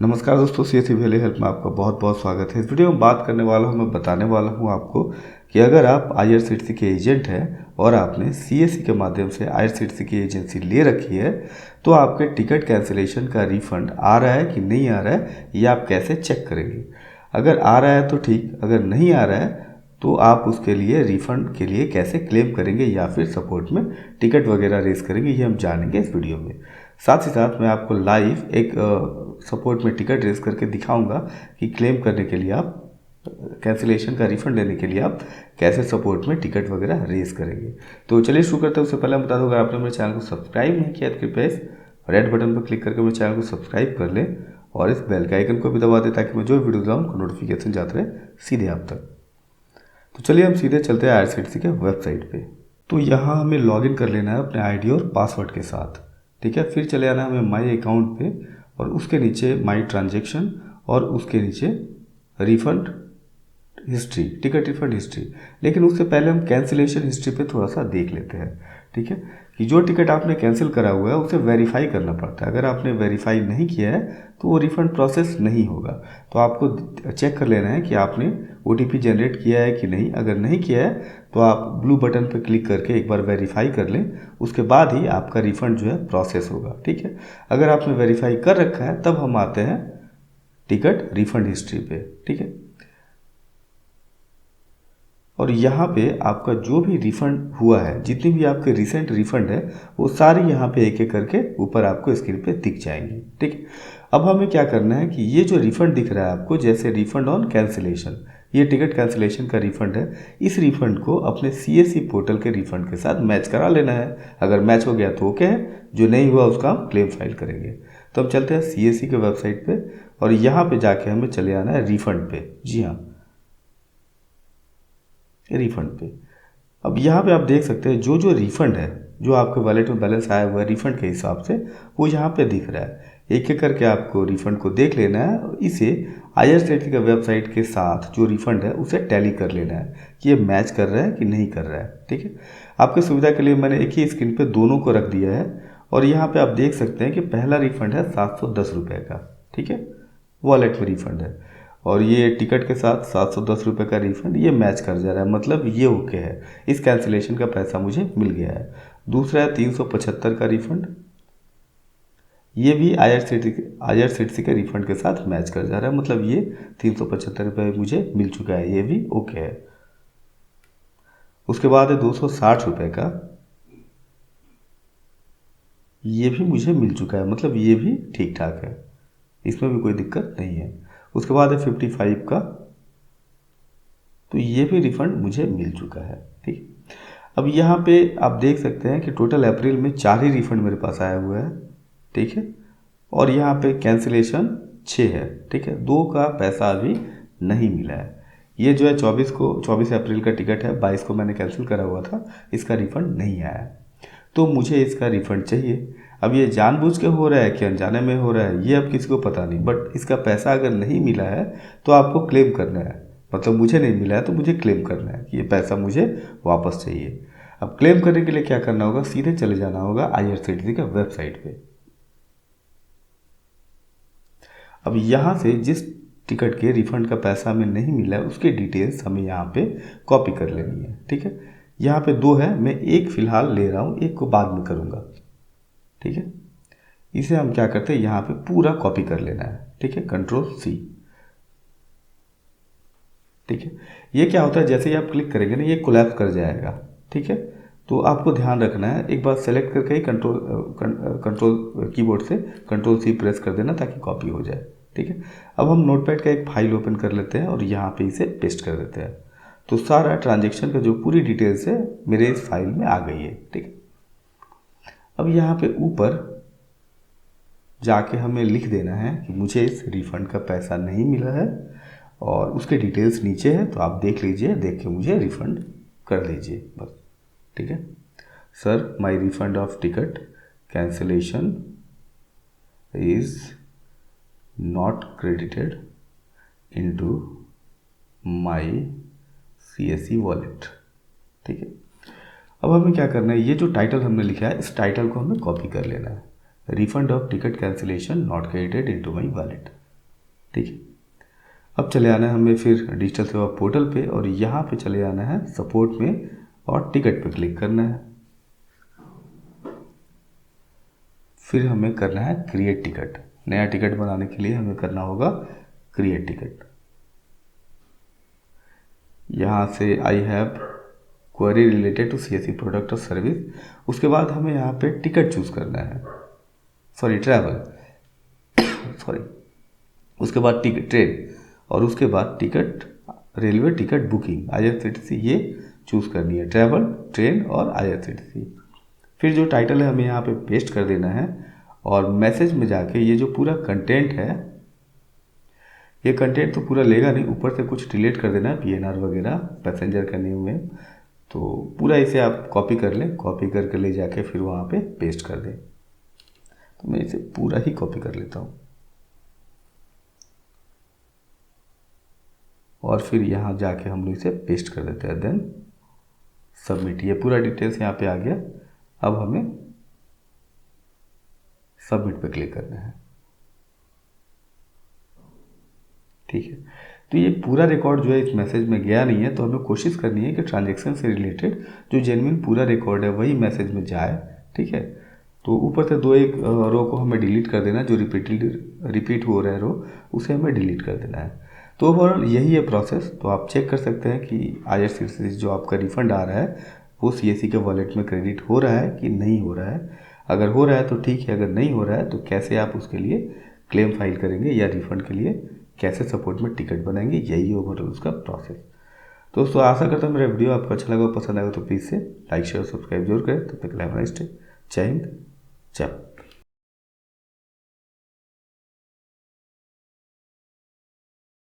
नमस्कार दोस्तों, CSE valley help में आपका बहुत बहुत स्वागत है। इस वीडियो में बात करने वाला हूँ, मैं बताने वाला हूँ आपको कि अगर आप IRCTC के एजेंट हैं और आपने CSE के माध्यम से IRCTC की एजेंसी ले रखी है तो आपके टिकट कैंसिलेशन का रिफंड आ रहा है कि नहीं आ रहा है, ये आप कैसे चेक करेंगे। अगर आ रहा है तो ठीक, अगर नहीं आ रहा है तो आप उसके लिए रिफंड के लिए कैसे क्लेम करेंगे या फिर सपोर्ट में टिकट वगैरह रेस करेंगे, ये हम जानेंगे इस वीडियो में। साथ ही साथ मैं आपको लाइव एक सपोर्ट में टिकट रेस करके दिखाऊंगा कि क्लेम करने के लिए आप कैंसिलेशन का रिफंड लेने के लिए आप कैसे सपोर्ट में टिकट वगैरह रेस करेंगे। तो चलिए शुरू करते हैं। उससे पहले मैं बता दूं, अगर आपने मेरे चैनल को सब्सक्राइब नहीं किया तो कृपया इस रेड बटन पर क्लिक करके मेरे चैनल को सब्सक्राइब कर लें और इस बेल के आइकन को भी दबा दें ताकि मैं जो वीडियो लाऊं उनको नोटिफिकेशन जाते रहे सीधे आप तक। तो चलिए हम सीधे चलते हैं IRCTC के वेबसाइट पे। तो यहाँ हमें लॉगिन कर लेना है अपने आईडी और पासवर्ड के साथ, ठीक है। फिर चले आना हमें माई अकाउंट पे और उसके नीचे माई ट्रांजेक्शन और उसके नीचे refund history, ticket refund history. लेकिन उससे पहले हम कैंसिलेशन हिस्ट्री पे थोड़ा सा देख लेते हैं, ठीक है, कि जो टिकट आपने कैंसिल करा हुआ है उसे वेरीफाई करना पड़ता है। अगर आपने वेरीफाई नहीं किया है तो वो रिफंड प्रोसेस नहीं होगा। तो आपको चेक कर लेना है कि आपने OTP जनरेट किया है कि नहीं। अगर नहीं किया है तो आप ब्लू बटन पर क्लिक करके एक बार वेरीफाई कर लें, उसके बाद ही आपका रिफंड जो है प्रोसेस होगा, ठीक है। अगर आपने वेरीफाई कर रखा है तब हम आते हैं टिकट रिफंड हिस्ट्री पे, ठीक है। और यहाँ पे आपका जो भी रिफ़ंड हुआ है, जितनी भी आपके रिसेंट रिफ़ंड है, वो सारी यहाँ पे एक एक करके ऊपर आपको स्क्रीन पे दिख जाएंगी, ठीक है। अब हमें क्या करना है कि ये जो रिफ़ंड दिख रहा है आपको, जैसे रिफ़ंड ऑन कैंसिलेशन, ये टिकट कैंसिलेशन का रिफ़ंड है। इस रिफ़ंड को अपने CSE पोर्टल के रिफ़ंड के साथ मैच करा लेना है। अगर मैच हो गया तो ओके है, जो नहीं हुआ उसका हम क्लेम फाइल करेंगे। तो हम चलते हैं CSE के वेबसाइट पर और यहाँ पर जाके हमें चले आना है रिफ़ंड पे। जी हाँ, रिफंड पे। अब यहाँ पे आप देख सकते हैं जो जो रिफंड है, जो आपके वॉलेट में बैलेंस आया हुआ है रिफंड के हिसाब से, वो यहाँ पे दिख रहा है। एक एक करके आपको रिफंड को देख लेना है और इसे IRCTC के वेबसाइट के साथ जो रिफंड है उसे टैली कर लेना है कि ये मैच कर रहा है कि नहीं कर रहा है, ठीक है। आपकी सुविधा के लिए मैंने एक ही स्क्रीन पे दोनों को रख दिया है और यहाँ पे आप देख सकते हैं कि पहला रिफंड है 710 रुपये का, ठीक है, वॉलेट में रिफंड है। और ये टिकट के साथ 710 रुपये का रिफंड ये मैच कर जा रहा है, मतलब ये ओके है, इस कैंसिलेशन का पैसा मुझे मिल गया है। दूसरा है 375 का रिफंड, ये भी IRCTC के रिफंड के साथ मैच कर जा रहा है, मतलब ये 375 रुपये मुझे मिल चुका है, ये भी ओके है। उसके बाद है 260 रुपये का, ये भी मुझे मिल चुका है, मतलब ये भी ठीक ठाक है, इसमें भी कोई दिक्कत नहीं है। उसके बाद है 55 का, तो ये भी रिफंड मुझे मिल चुका है, ठीक। अब यहाँ पे आप देख सकते हैं कि टोटल अप्रैल में 4 ही रिफंड मेरे पास आया हुआ है, ठीक है। और यहाँ पे कैंसिलेशन 6 है, ठीक है, 2 का पैसा अभी नहीं मिला है। ये जो है 24 अप्रैल का टिकट है, 22 को मैंने कैंसिल करा हुआ था, इसका रिफंड नहीं आया, तो मुझे इसका रिफंड चाहिए। अब ये जानबूझ के हो रहा है कि अनजाने में हो रहा है, ये अब किसी को पता नहीं, बट इसका पैसा अगर नहीं मिला है तो आपको क्लेम करना है। मतलब मुझे नहीं मिला है तो मुझे क्लेम करना है कि ये पैसा मुझे वापस चाहिए। अब क्लेम करने के लिए क्या करना होगा, सीधे चले जाना होगा IRCTC का वेबसाइट पे। अब यहाँ से जिस टिकट के रिफंड का पैसा हमें नहीं मिला है उसकी डिटेल्स हमें यहाँ पे कॉपी कर लेनी है, ठीक है। यहाँ पे 2 है, मैं एक फ़िलहाल ले रहा हूँ, एक को बाद में करूँगा, ठीक है। इसे हम क्या करते हैं, यहाँ पे पूरा कॉपी कर लेना है, ठीक है, Ctrl+C, ठीक है। ये क्या होता है, जैसे ही आप क्लिक करेंगे ना ये कोलैप्स कर जाएगा, ठीक है। तो आपको ध्यान रखना है, एक बार सेलेक्ट करके ही कंट्रोल कीबोर्ड से Ctrl+C प्रेस कर देना ताकि कॉपी हो जाए, ठीक है। अब हम नोटपैड का एक फाइल ओपन कर लेते हैं और यहाँ पे इसे पेस्ट कर देते हैं। तो सारा ट्रांजेक्शन का जो पूरी डिटेल्स है मेरे इस फाइल में आ गई है, ठीक है। अब यहाँ पे ऊपर जाके हमें लिख देना है कि मुझे इस रिफ़ंड का पैसा नहीं मिला है और उसके डिटेल्स नीचे है, तो आप देख लीजिए, देख के मुझे रिफ़ंड कर दीजिए बस, ठीक है। Sir, my refund of ticket cancellation is not credited into my CSE wallet, ठीक है। अब हमें क्या करना है, ये जो टाइटल हमने लिखा है इस टाइटल को हमें कॉपी कर लेना है, refund of ticket cancellation not credited into my wallet, ठीक है। अब चले आना है हमें फिर डिजिटल सेवा पोर्टल पे और यहाँ पे चले आना है सपोर्ट में और टिकट पे क्लिक करना है। फिर हमें करना है क्रिएट टिकट। नया टिकट बनाने के लिए हमें करना होगा क्रिएट टिकट। यहाँ से I have query related to CSE product और सर्विस। उसके बाद हमें यहाँ पे टिकट चूज़ करना है, सॉरी ट्रैवल सॉरी। उसके बाद टिकट ट्रेन और उसके बाद ticket railway ticket booking IRCTC ये चूज़ करनी है, ट्रैवल ट्रेन और IRCTC। फिर जो टाइटल है हमें यहाँ पे पेस्ट कर देना है और मैसेज में जाके ये जो पूरा कंटेंट है, ये कंटेंट तो पूरा लेगा नहीं, ऊपर से कुछ डिलीट कर देना है, PNR वगैरह पैसेंजर का नेम में। तो पूरा इसे आप कॉपी कर लें, कॉपी करके ले जाके फिर वहाँ पे पेस्ट कर दें। तो मैं इसे पूरा ही कॉपी कर लेता हूँ और फिर यहाँ जाके हम लोग इसे पेस्ट कर देते हैं, देन सबमिट। ये पूरा डिटेल्स यहाँ पे आ गया। अब हमें सबमिट पे क्लिक करना है, ठीक है। तो ये पूरा रिकॉर्ड जो है इस मैसेज में गया नहीं है, तो हमें कोशिश करनी है कि ट्रांजैक्शन से रिलेटेड जो जेन्युइन पूरा रिकॉर्ड है वही मैसेज में जाए, ठीक है। तो ऊपर से 2-1 रो को हमें डिलीट कर देना है, जो रिपीट हो रहा है रो उसे हमें डिलीट कर देना है। तो ओवरऑल यही है प्रोसेस। तो आप चेक कर सकते हैं कि IRCTC जो आपका रिफंड आ रहा है वो CSE के वॉलेट में क्रेडिट हो रहा है कि नहीं हो रहा है। अगर हो रहा है तो ठीक है, अगर नहीं हो रहा है तो कैसे आप उसके लिए क्लेम फाइल करेंगे या रिफंड के लिए कैसे सपोर्ट में टिकट बनाएंगे, यही है ओवरऑल उसका प्रोसेस। तो दोस्तों आशा करता हूँ मेरा वीडियो आपको अच्छा लगा, पसंद आएगा तो प्लीज़ से लाइक शेयर सब्सक्राइब जरूर करें। तब तक हैव अ नाइस डे। जय हिंद, जय भारत।